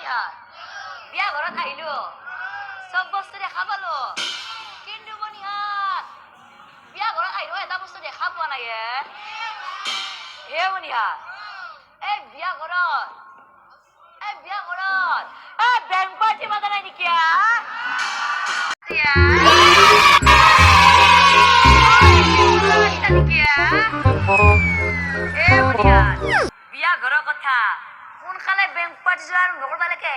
মনিহাৰ বিয়া ঘৰত আহিলো সব বস্তু দেখা পালো কিন্তু মনিহাৰ বিয়া ঘৰত আহিলো এটা বস্তু দেখা পোৱা নাই হে মনিহাৰ এই বিয়া ঘৰত বেংক পাৰ্টি মাতা নাই নেকি বিয়া ঘৰৰ কথা সোনকালে বেংক পাৰ্টি যোৱা আৰম্ভ কৰিব লাগে